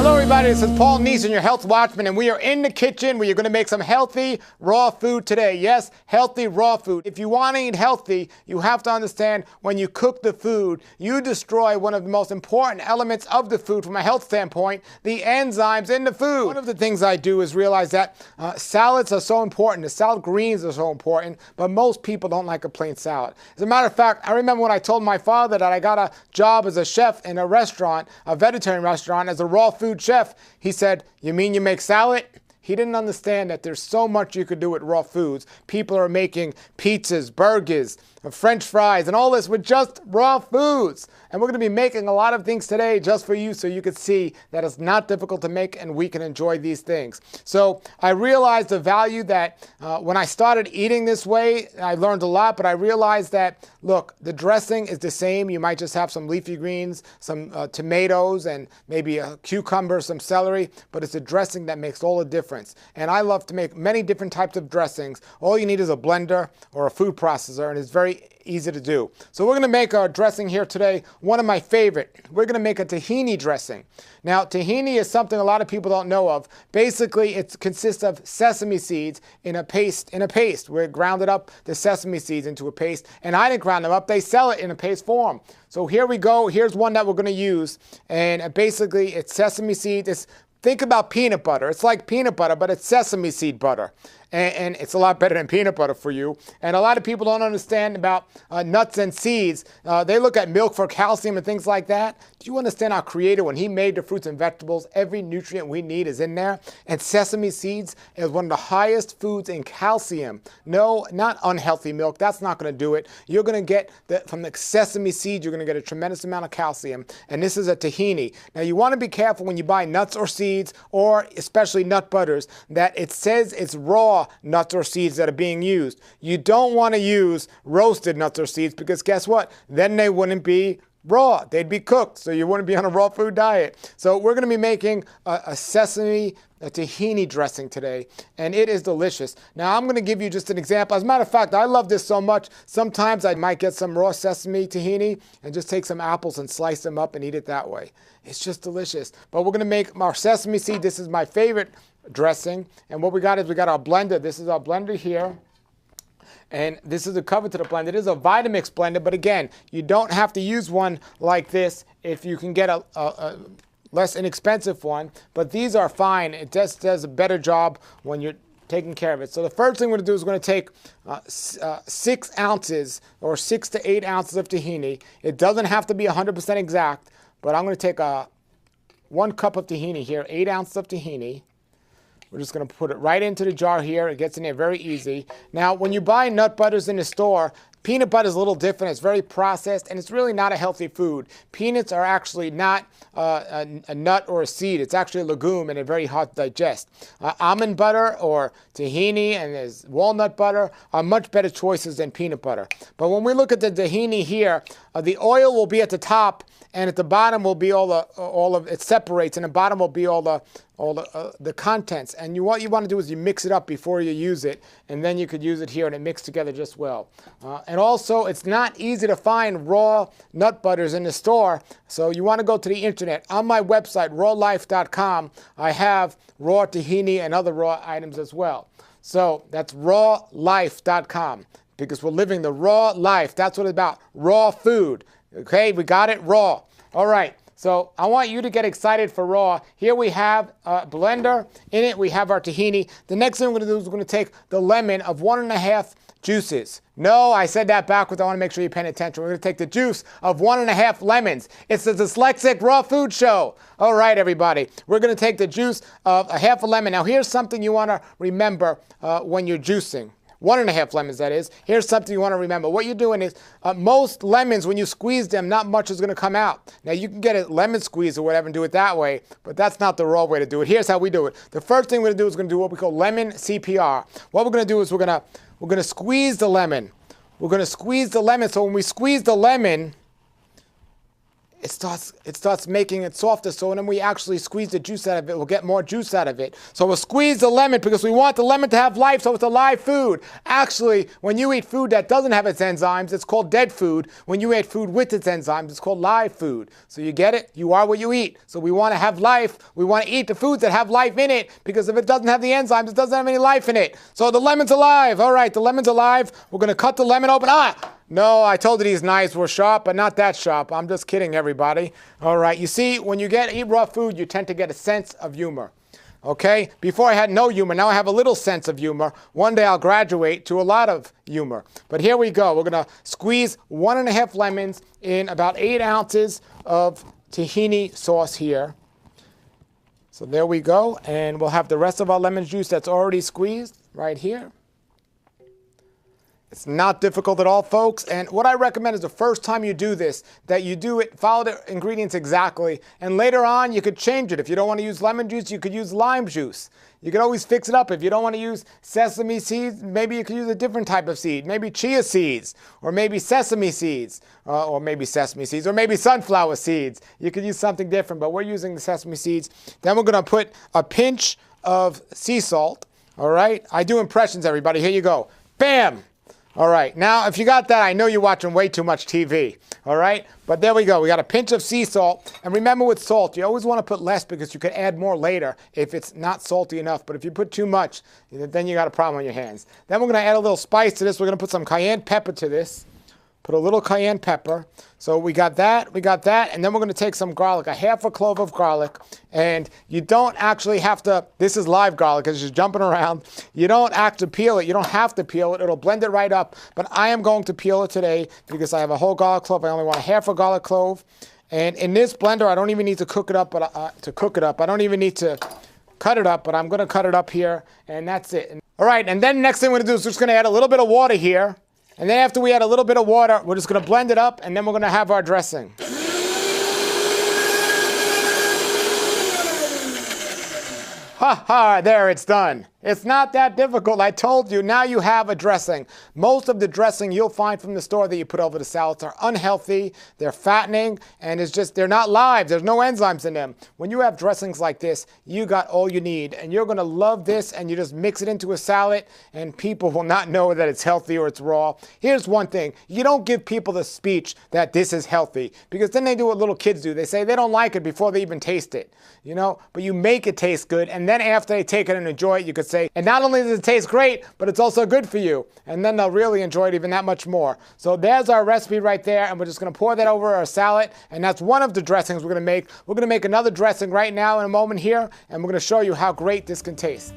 Hello everybody, this is Paul Neeson, your health watchman, and we are in the kitchen where you're going to make some healthy raw food today. Yes, healthy raw food. If you want to eat healthy, you have to understand when you cook the food, you destroy one of the most important elements of the food from a health standpoint, the enzymes in the food. One of the things I do is realize that salads are so important, the salad greens are so important, but most people don't like a plain salad. As a matter of fact, I remember when I told my father that I got a job as a chef in a restaurant, a vegetarian restaurant, as a raw food chef, he said, "You mean you make salad?" He didn't understand that there's so much you could do with raw foods. People are making pizzas, burgers, French fries, and all this with just raw foods. And we're going to be making a lot of things today just for you so you can see that it's not difficult to make and we can enjoy these things. So I realized the value that when I started eating this way, I learned a lot, but I realized that, look, the dressing is the same. You might just have some leafy greens, some tomatoes, and maybe a cucumber, some celery, but it's the dressing that makes all the difference. And I love to make many different types of dressings. All you need is a blender or a food processor, and it's very easy to do. So we're going to make our dressing here today, one of my favorite. We're going to make a tahini dressing. Now, tahini is something a lot of people don't know of. Basically, it consists of sesame seeds in a paste. We grounded up the sesame seeds into a paste, and I didn't ground them up. They sell it in a paste form. So here we go. Here's one that we're going to use, and basically, it's sesame seeds. Think about peanut butter. It's like peanut butter, but it's sesame seed butter. And it's a lot better than peanut butter for you. And a lot of people don't understand about nuts and seeds. They look at milk for calcium and things like that. Do you understand our Creator, when He made the fruits and vegetables, every nutrient we need is in there? And sesame seeds is one of the highest foods in calcium. No, not unhealthy milk. That's not going to do it. You're going to get, from the sesame seeds, you're going to get a tremendous amount of calcium. And this is a tahini. Now, you want to be careful when you buy nuts or seeds, or especially nut butters, that it says it's raw nuts or seeds that are being used. You don't want to use roasted nuts or seeds because guess what? Then they wouldn't be raw. They'd be cooked, so you wouldn't be on a raw food diet. So we're going to be making a tahini dressing today, and it is delicious. Now I'm going to give you just an example. As a matter of fact, I love this so much, sometimes I might get some raw sesame tahini and just take some apples and slice them up and eat it that way. It's just delicious. But we're going to make our sesame seed. This is my favorite dressing. And what we got is we got our blender. This is our blender here. And this is the cover to the blender. It is a Vitamix blender, but again, you don't have to use one like this if you can get a less inexpensive one. But these are fine. It just does a better job when you're taking care of it. So the first thing we're going to do is we're going to take 6 ounces or 6 to 8 ounces of tahini. It doesn't have to be 100% exact, but I'm going to take 1 cup of tahini here, 8 ounces of tahini. We're just going to put it right into the jar here. It gets in there very easy. Now, when you buy nut butters in the store, peanut butter is a little different. It's very processed, and it's really not a healthy food. Peanuts are actually not a nut or a seed. It's actually a legume, and they're very hard to digest. Almond butter or tahini and there's walnut butter are much better choices than peanut butter. But when we look at the tahini here, the oil will be at the top, and at the bottom will be all of it separates, and the bottom will be all the contents. And what you want to do is you mix it up before you use it, and then you could use it here, and it mixes together just well. And also, it's not easy to find raw nut butters in the store, so you want to go to the internet. On my website, rawlife.com, I have raw tahini and other raw items as well. So that's rawlife.com, because we're living the raw life. That's what it's about, raw food. Okay, we got it, raw. All right. So I want you to get excited for raw. Here we have a blender. In it, we have our tahini. The next thing we're going to do is we're going to take the lemon of 1½ juices. No, I said that backwards. I want to make sure you're paying attention. We're going to take the juice of 1½ lemons. It's the Dyslexic Raw Food Show. All right, everybody. We're going to take the juice of ½ lemon. Now, here's something you want to remember when you're juicing. 1½ lemons, that is. Here's something you want to remember. What you're doing is, most lemons, when you squeeze them, not much is going to come out. Now, you can get a lemon squeeze or whatever and do it that way, but that's not the raw way to do it. Here's how we do it. The first thing we're going to do is we're going to do what we call lemon CPR. What we're going to do is we're going to squeeze the lemon. We're going to squeeze the lemon. So when we squeeze the lemon, it starts making it softer. So when we actually squeeze the juice out of it, we'll get more juice out of it. So we'll squeeze the lemon because we want the lemon to have life, so it's a live food. Actually, when you eat food that doesn't have its enzymes, it's called dead food. When you eat food with its enzymes, it's called live food. So you get it? You are what you eat. So we want to have life. We want to eat the foods that have life in it, because if it doesn't have the enzymes, it doesn't have any life in it. So the lemon's alive. All right, the lemon's alive. We're going to cut the lemon open. No, I told you these knives were sharp, but not that sharp. I'm just kidding, everybody. All right, you see, when you eat raw food, you tend to get a sense of humor. Okay? Before I had no humor. Now I have a little sense of humor. One day I'll graduate to a lot of humor. But here we go. We're going to squeeze 1.5 lemons in about 8 ounces of tahini sauce here. So there we go. And we'll have the rest of our lemon juice that's already squeezed right here. It's not difficult at all, folks. And what I recommend is the first time you do this, that you do it, follow the ingredients exactly. And later on, you could change it. If you don't want to use lemon juice, you could use lime juice. You can always fix it up. If you don't want to use sesame seeds, maybe you could use a different type of seed. Maybe chia seeds, or maybe sesame seeds, or maybe sunflower seeds. You could use something different, but we're using the sesame seeds. Then we're going to put a pinch of sea salt. All right? I do impressions, everybody. Here you go. Bam! All right, now if you got that, I know you're watching way too much TV, all right? But there we go, we got a pinch of sea salt. And remember with salt, you always want to put less because you can add more later if it's not salty enough. But if you put too much, then you got a problem on your hands. Then we're going to add a little spice to this. We're going to put some cayenne pepper to this. Put a little cayenne pepper. So we got that, and then we're going to take some garlic, 1/2 clove of garlic. And you don't actually have to, this is live garlic, it's just jumping around. You don't have to peel it. You don't have to peel it. It'll blend it right up. But I am going to peel it today because I have a whole garlic clove. I only want 1/2 garlic clove. And in this blender, I don't even need to cook it up, I don't even need to cut it up, but I'm going to cut it up here, and that's it. All right, and then next thing we're going to do is we're just going to add a little bit of water here. And then after we add a little bit of water, we're just going to blend it up, and then we're going to have our dressing. Ha ha, there, it's done. It's not that difficult. I told you, now you have a dressing. Most of the dressing you'll find from the store that you put over the salads are unhealthy, they're fattening, and it's just, they're not live. There's no enzymes in them. When you have dressings like this, you got all you need, and you're going to love this, and you just mix it into a salad, and people will not know that it's healthy or it's raw. Here's one thing. You don't give people the speech that this is healthy, because then they do what little kids do. They say they don't like it before they even taste it, you know? But you make it taste good, and then after they take it and enjoy it, you could say, and not only does it taste great, but it's also good for you. And then they'll really enjoy it even that much more. So there's our recipe right there, and we're just going to pour that over our salad, and that's one of the dressings we're going to make. We're going to make another dressing right now in a moment here, and we're going to show you how great this can taste.